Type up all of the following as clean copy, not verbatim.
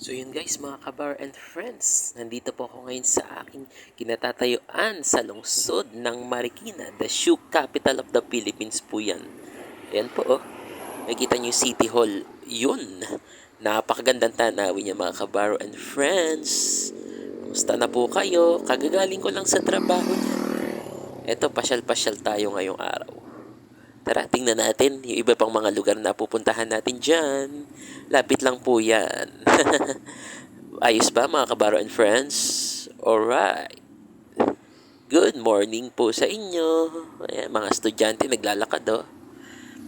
So yun guys, mga kabar and friends, nandito po ako ngayon sa aking kinatatayuan sa lungsod ng Marikina, the shoe capital of the Philippines po yan. Ayan po oh, nakikita nyo yung City Hall, yun. Napakagandang tanawin niya mga kabar and friends. Kumusta na po kayo? Kagagaling ko lang sa trabaho niya. Eto, pasyal-pasyal tayo ngayong araw. Tara, tingnan natin yung iba pang mga lugar na pupuntahan natin dyan. Lapit lang po yan. Ayos ba mga kabaro and friends? Alright. Good morning po sa inyo. Ayan, mga estudyante naglalakad oh.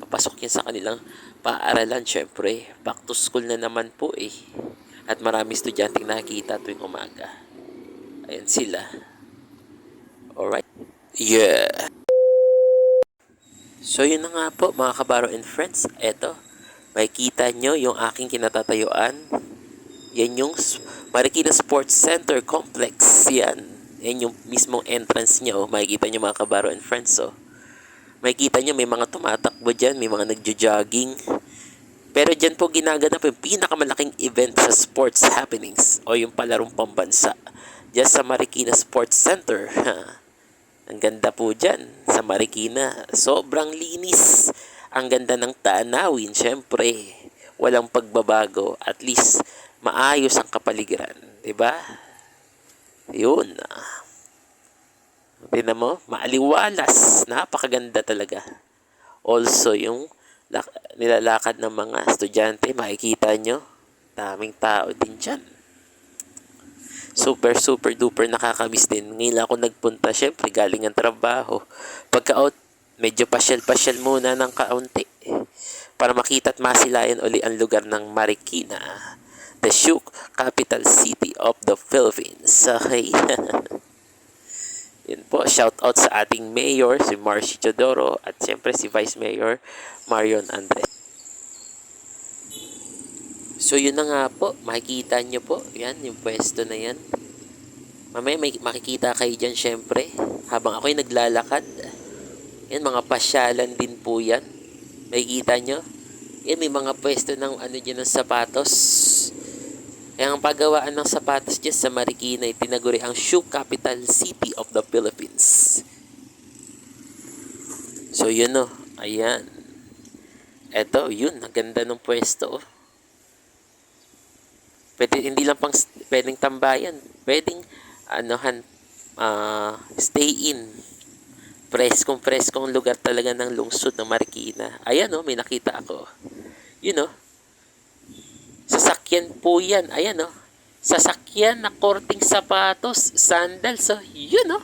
Papasok yan sa kanilang paaralan syempre. Back to school na naman po eh. At marami estudyante nakikita tuwing umaga. Ayan sila. Alright. Yeah. So yun na nga po mga kabaro and friends. Eto, makikita nyo yung aking kinatatayuan. Yan yung Marikina Sports Center Complex. Yan. Yan yung mismong entrance nyo. Makikita nyo mga kabaro and friends. So, makikita nyo may mga tumatakbo dyan. May mga nagjo-jogging. Pero dyan po ginaganap yung pinakamalaking event sa sports happenings. O yung palarong pambansa. Dyan sa Marikina Sports Center. Ang ganda po dyan sa Marikina. Sobrang linis. Ang ganda ng tanawin. Siyempre, walang pagbabago. At least, maayos ang kapaligiran. Diba? Yun. Tignan mo, maaliwalas. Napakaganda talaga. Also, yung nilalakad ng mga estudyante, makikita nyo, daming tao din dyan. Super duper nakakamiss din. Ngayon ako nagpunta, syempre galing ang trabaho. Pagka-out, medyo pasyal muna ng kaunti para makita at masilayan uli ang lugar ng Marikina, the shoe capital city of the Philippines. Okay. Yun po, shout out sa ating mayor, si Marcy Chodoro, at syempre si Vice Mayor Marion Andres. So yun na nga po, makikita nyo po, yan, yung pwesto na yan. Mamaya may makikita kayo dyan syempre, habang ako'y naglalakad. Yan, mga pasyalan din po yan. Makikita nyo, yan, may mga pwesto ng ano dyan ng sapatos. Kaya ang paggawaan ng sapatos dyan sa Marikina ay tinaguri ang shoe capital city of the Philippines. So yun o, ayan. Eto, yun, ang ganda ng pwesto oh. Pwede, hindi lang pang pwedeng tambayan. Pwedeng stay in. Preskong lugar talaga ng lungsod ng Marikina. Ayan oh, may nakita ako. Yun oh. Sasakyan po yan. Ayan oh. Sasakyan na korting sapatos, sandals oh. Yun oh.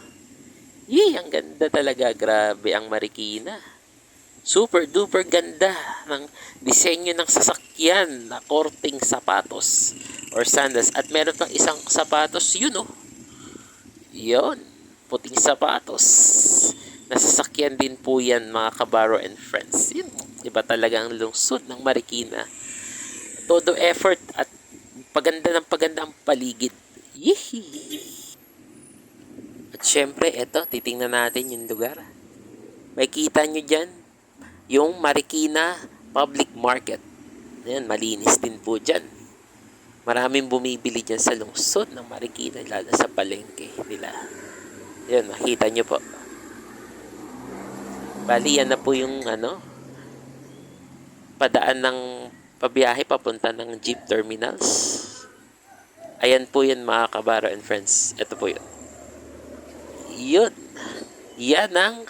Yee, ang ganda talaga. Grabe ang Marikina. Super duper ganda ng disenyo ng sasakyan na korting sapatos or sandals. At meron pang isang sapatos, yun oh. Yun, puting sapatos. Nasasakyan din po yan mga kabaro and friends. Yun, iba talaga ang lungsod ng Marikina. Todo effort at paganda ang paligid. Yee! At syempre, eto, titingnan natin yung lugar. Makikita nyo dyan, yung Marikina Public Market. Ayan, malinis din po dyan. Maraming bumibili dyan sa lungsod ng Marikina, lalo sa palengke nila. Ayan, makita nyo po. Bali, yan na po yung padaan ng pabiyahe papunta ng jeep terminals. Ayan po yan mga kabaro and friends. Ito po yun. Yun. Yan ang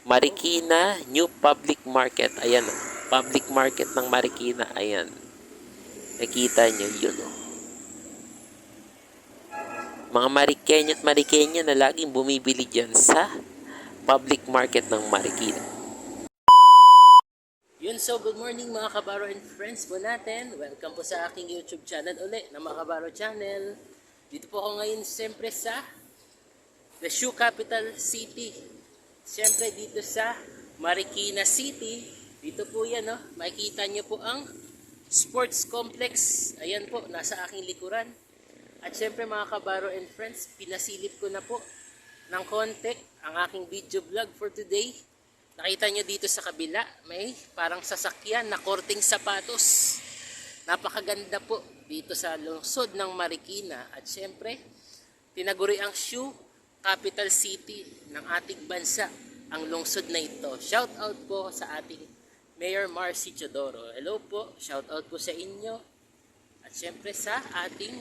Marikina New Public Market. Ayan o. Public Market ng Marikina. Ayan. Nakita nyo yun o. Mga Marikenya at Marikenya na laging bumibili dyan sa Public Market ng Marikina. Yun, so good morning mga kabaro and friends po natin. Welcome po sa aking YouTube channel uli na mga kabaro channel. Dito po ako ngayon siyempre sa the shoe capital city. Siyempre dito sa Marikina City, dito po yan oh, makikita nyo po ang sports complex. Ayan po, nasa aking likuran. At siyempre mga kabaro and friends, pinasilip ko na po ng konti ang aking video vlog for today. Nakita nyo dito sa kabila, may parang sasakyan na korting sapatos. Napakaganda po dito sa lungsod ng Marikina. At syempre, tinaguri ang shoe capital city ng ating bansa, ang lungsod na ito. Shout out po sa ating Mayor Marcy Chodoro. Hello po, shout out po sa inyo. At syempre sa ating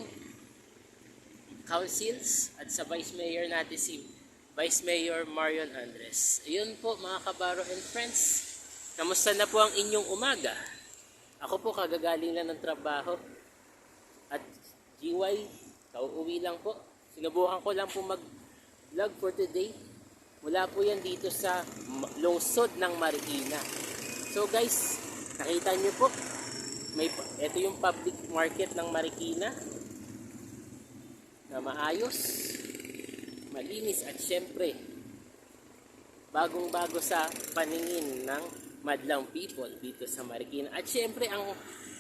councils at sa Vice Mayor natin si Vice Mayor Marion Andres. Ayun po mga kabaro and friends, kamusta na po ang inyong umaga? Ako po kagagaling lang ng trabaho at GY, kauuwi lang po. Sinubukan ko lang po mag-vlog for today. Mula po yan dito sa lungsod ng Marikina. So guys, nakita nyo po, ito yung public market ng Marikina na maayos, malinis at syempre bagong-bago sa paningin ng madlang people dito sa Marikina. At syempre ang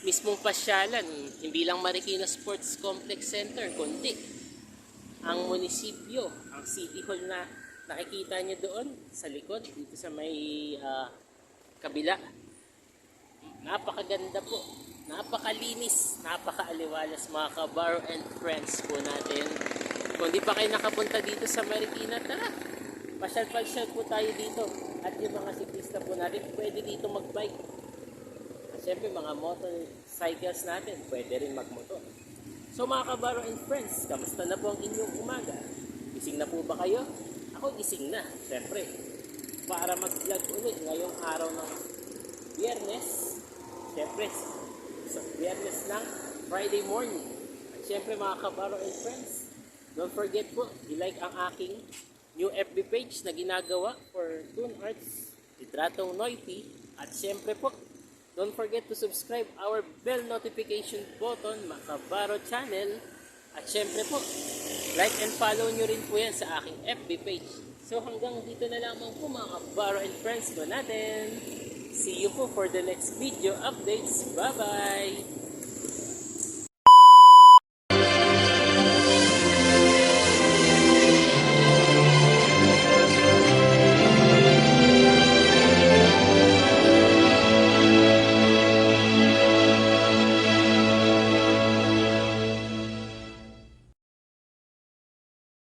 mismong pasyalan, hindi lang Marikina Sports Complex Center, kundi ang munisipyo, ang City Hall na nakikita nyo doon sa likod, dito sa may kabila. Napakaganda po, napakalinis, napakaaliwalas mga kabaro and friends po natin. Kung di pa kayo nakapunta dito sa Marikina, tara, pasyal-pasyal po tayo dito. At yung mga siklista po natin, pwede dito magbike. At syempre mga motorcycles natin, pwede rin magmotor. So mga kabaro and friends, kamusta na po ang inyong umaga? Gising na po ba kayo? Ako gising na, syempre. Para mag-vlog ulit ngayong araw ng Biyernes. Syempre, sa Biyernes ng Friday morning. At syempre mga kabaro and friends, don't forget po, i-like ang aking new FB page na ginagawa for Toon Arts, Litratong Noity. At syempre po, don't forget to subscribe our bell notification button, Makabaro Channel. At syempre po, like and follow nyo rin po yan sa aking FB page. So hanggang dito na lamang po mga Kabaro and friends ko natin. See you po for the next video updates. Bye-bye!